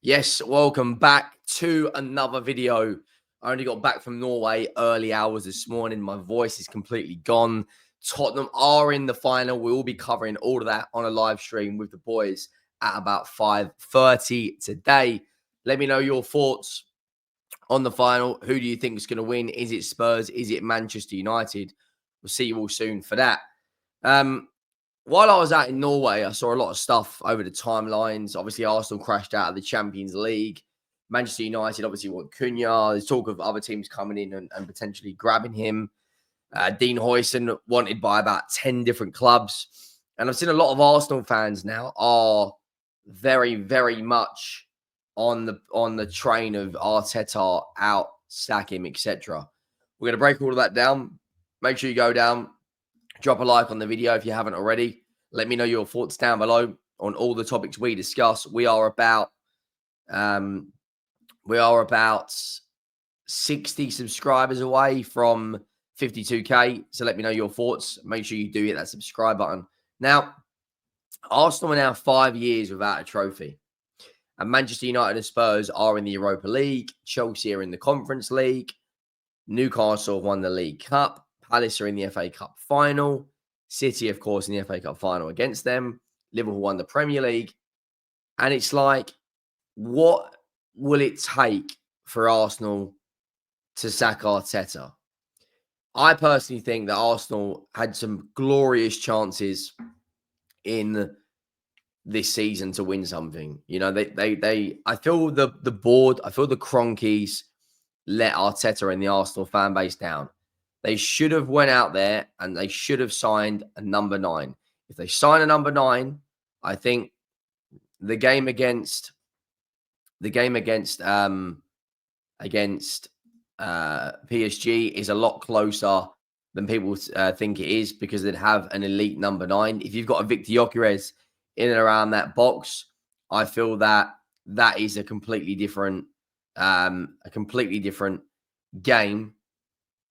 Yes, welcome back to another video. I only got back from Norway early hours this morning. My voice is completely gone. Tottenham are in the final. We will be covering all of that on a live stream with the boys at about 5:30 today. Let me know your thoughts on the final. Who do you think is going to win? Is it Spurs? Is it Manchester United? We'll see you all soon for that. While I was out in Norway, I saw a lot of stuff over the timelines. Obviously, Arsenal crashed out of the Champions League. Manchester United obviously want Cunha. There's talk of other teams coming in and potentially grabbing him. Dean Huijsen wanted by about 10 different clubs. And I've seen a lot of Arsenal fans now are very, very much on the train of Arteta out, sack him, etc. We're going to break all of that down. Make sure you go down. Drop a like on the video if you haven't already. Let me know your thoughts down below on all the topics we discuss. We are about 60 subscribers away from 52k. So let me know your thoughts. Make sure you do hit that subscribe button. Now, Arsenal are now 5 years without a trophy. And Manchester United and Spurs are in the Europa League. Chelsea are in the Conference League. Newcastle have won the League Cup. Palace are in the FA Cup final. City, of course, in the FA Cup final against them. Liverpool won the Premier League. And it's like, what will it take for Arsenal to sack Arteta? I personally think that Arsenal had some glorious chances in this season to win something. You know, I feel the board, I feel the Cronkies let Arteta and the Arsenal fan base down. They should have went out there and they should have signed a number 9. If they sign a number 9, I think the game against PSG is a lot closer than people think it is, because they'd have an elite number 9. If you've got a Victor Gyökeres in and around that box, I feel that that is a completely different game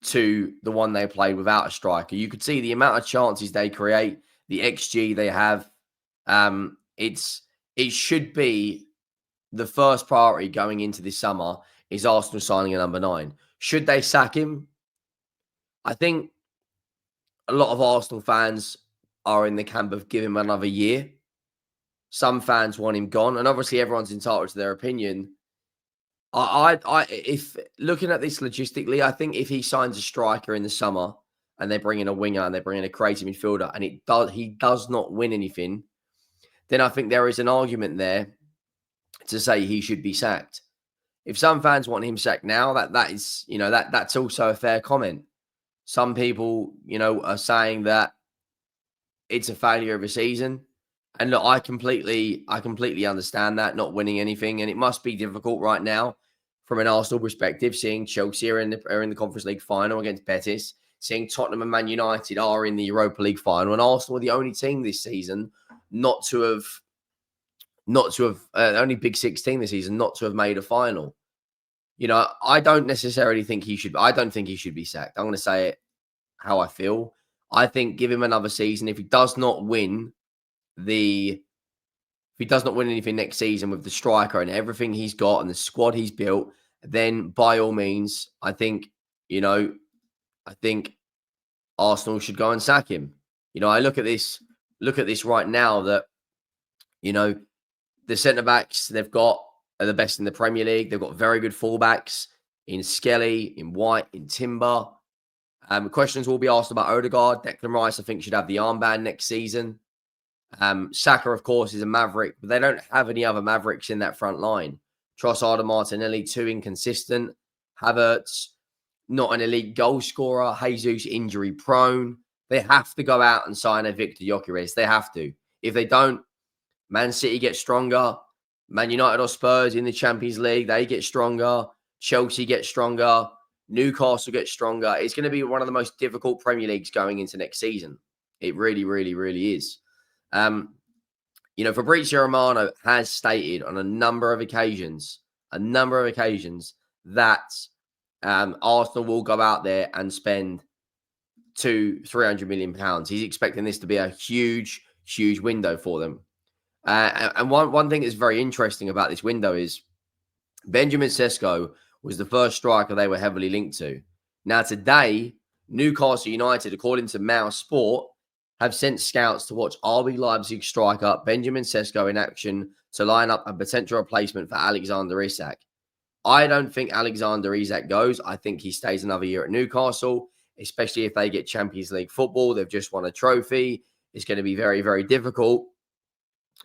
to the one they played without a striker. You could see the amount of chances they create, the XG they have. It should be the first priority going into this summer is Arsenal signing a number 9. Should they sack him? I think a lot of Arsenal fans are in the camp of give him another year. Some fans want him gone, and obviously everyone's entitled to their opinion. If looking at this logistically, I think if he signs a striker in the summer and they bring in a winger and they bring in a creative midfielder and he does not win anything, then I think there is an argument there to say he should be sacked. If some fans want him sacked now, that's also a fair comment. Some people, are saying that it's a failure of a season. And look, I completely understand that, not winning anything. And it must be difficult right now from an Arsenal perspective, seeing Chelsea are in the Conference League final against Betis, seeing Tottenham and Man United are in the Europa League final, and Arsenal are the only team this season not to have only Big 16 this season not to have made a final. I don't necessarily think he should. I don't think he should be sacked. I'm going to say it how I feel. I think give him another season. If he does not win anything next season with the striker and everything he's got and the squad he's built, then by all means, I think Arsenal should go and sack him. I look at this right now that, the centre-backs they've got are the best in the Premier League. They've got very good fullbacks in Skelly, in White, in Timber. Questions will be asked about Odegaard. Declan Rice, I think, should have the armband next season. Saka, of course, is a maverick, but they don't have any other mavericks in that front line. Trossard and Martinelli, too inconsistent. Havertz, not an elite goal scorer. Jesus, injury prone. They have to go out and sign a Victor Gyökeres. They have to. If they don't, Man City gets stronger. Man United or Spurs in the Champions League, they get stronger. Chelsea gets stronger. Newcastle gets stronger. It's going to be one of the most difficult Premier Leagues going into next season. It really, really, really is. Fabrizio Romano has stated on a number of occasions that Arsenal will go out there and spend £200-300 million. He's expecting this to be a huge, huge window for them. And one thing that's very interesting about this window is Benjamin Sesko was the first striker they were heavily linked to. Now, today, Newcastle United, according to Mouse Sport, have sent scouts to watch RB Leipzig striker Benjamin Sesko in action to line up a potential replacement for Alexander Isak. I don't think Alexander Isak goes. I think he stays another year at Newcastle, especially if they get Champions League football. They've just won a trophy. It's going to be very, very difficult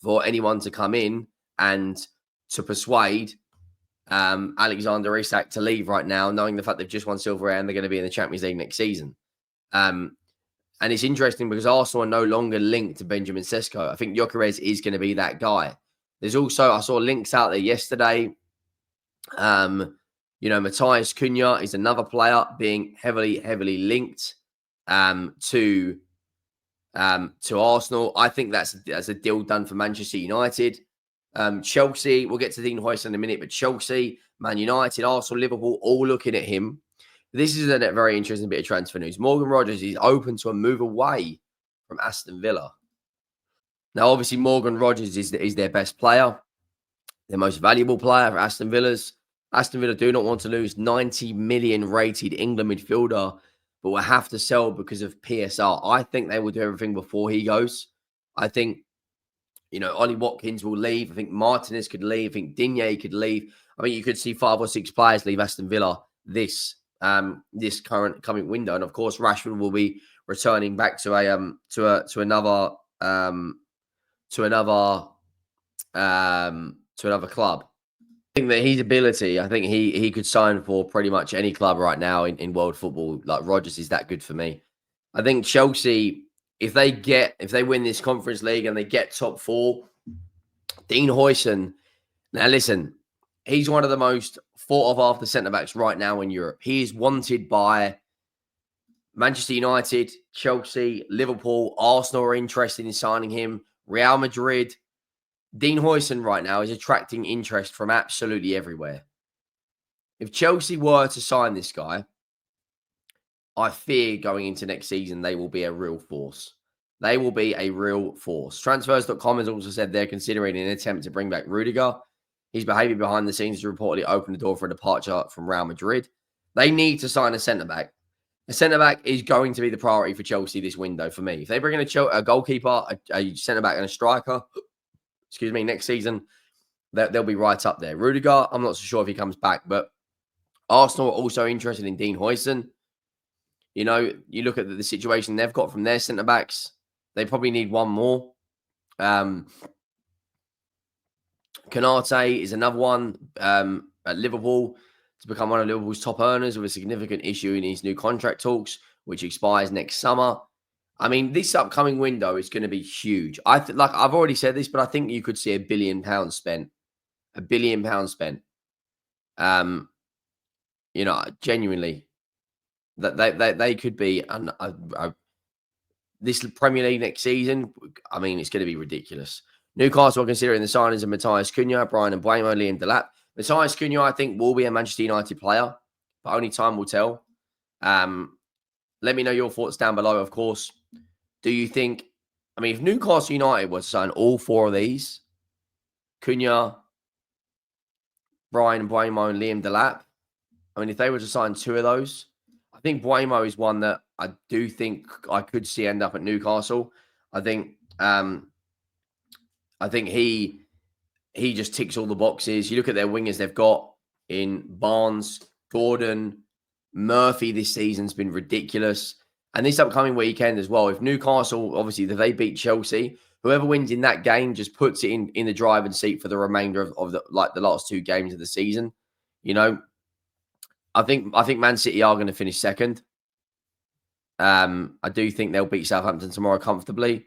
for anyone to come in and to persuade Alexander Isak to leave right now, knowing the fact they've just won silverware and they're going to be in the Champions League next season. And it's interesting because Arsenal are no longer linked to Benjamin Sesko. I think Gyökeres is going to be that guy. There's also, I saw links out there yesterday. Matheus Cunha is another player being heavily linked to Arsenal. I think that's a deal done for Manchester United. Chelsea, we'll get to Dean Huijsen in a minute, but Chelsea, Man United, Arsenal, Liverpool, all looking at him. This is a very interesting bit of transfer news. Morgan Rogers is open to a move away from Aston Villa. Now, obviously, Morgan Rogers is their best player, their most valuable player for Aston Villa's. Aston Villa do not want to lose 90 million rated England midfielder, but will have to sell because of PSR. I think they will do everything before he goes. I think, Ollie Watkins will leave. I think Martinez could leave. I think Digne could leave. I mean, you could see 5 or 6 players leave Aston Villa this coming window, and of course, Rashford will be returning back to another club. I think that his ability, I think he could sign for pretty much any club right now in world football. Like, Rodgers is that good for me. I think Chelsea, if they win this Conference League and they get top 4, Dean Huijsen. Now listen, he's one of the most thought of after centre backs right now in Europe. He is wanted by Manchester United, Chelsea, Liverpool, Arsenal are interested in signing him. Real Madrid. Dean Huijsen right now is attracting interest from absolutely everywhere. If Chelsea were to sign this guy, I fear going into next season, they will be a real force. They will be a real force. Transfers.com has also said they're considering an attempt to bring back Rudiger. His behaviour behind the scenes has reportedly opened the door for a departure from Real Madrid. They need to sign a centre-back. A centre-back is going to be the priority for Chelsea this window for me. If they bring in a goalkeeper, a centre-back and a striker, next season, they'll be right up there. Rudiger, I'm not so sure if he comes back, but Arsenal are also interested in Dean Huijsen. You look at the situation they've got from their centre-backs, they probably need one more. Konate is another one at Liverpool to become one of Liverpool's top earners with a significant issue in his new contract talks, which expires next summer. I mean, this upcoming window is going to be huge. I've already said this, but I think you could see £1 billion spent. £1 billion spent. Genuinely, that they could be this Premier League next season. I mean, it's going to be ridiculous. Newcastle are considering the signings of Matheus Cunha, brining Mbeumo, Liam Delap. Matheus Cunha, I think, will be a Manchester United player, but only time will tell. Let me know your thoughts down below, of course. Do you think, if Newcastle United were to sign all 4 of these, Cunha, Brian Mbeumo, and Liam Delap, if they were to sign 2 of those, I think Mbeumo is one that I do think I could see end up at Newcastle. I think he just ticks all the boxes. You look at their wingers they've got in Barnes, Gordon, Murphy this season's been ridiculous. And this upcoming weekend as well, if Newcastle, obviously, if they beat Chelsea, whoever wins in that game just puts it in the driving seat for the remainder of the last 2 games of the season. I think Man City are going to finish second. I do think they'll beat Southampton tomorrow comfortably.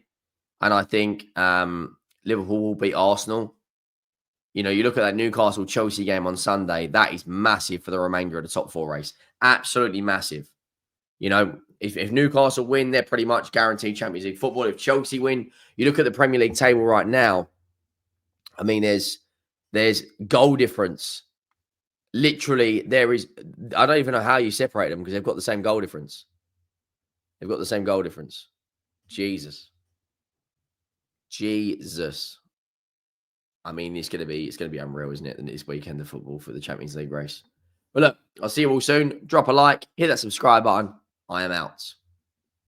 And I think Liverpool will beat Arsenal. You look at that Newcastle-Chelsea game on Sunday, that is massive for the remainder of the top 4 race. Absolutely massive. If Newcastle win, they're pretty much guaranteed Champions League football. If Chelsea win, you look at the Premier League table right now, there's goal difference. Literally, there is, I don't even know how you separate them because they've got the same goal difference. Jesus. I mean, it's gonna be unreal, isn't it? This weekend of football for the Champions League race. But look, I'll see you all soon. Drop a like, hit that subscribe button. I am out.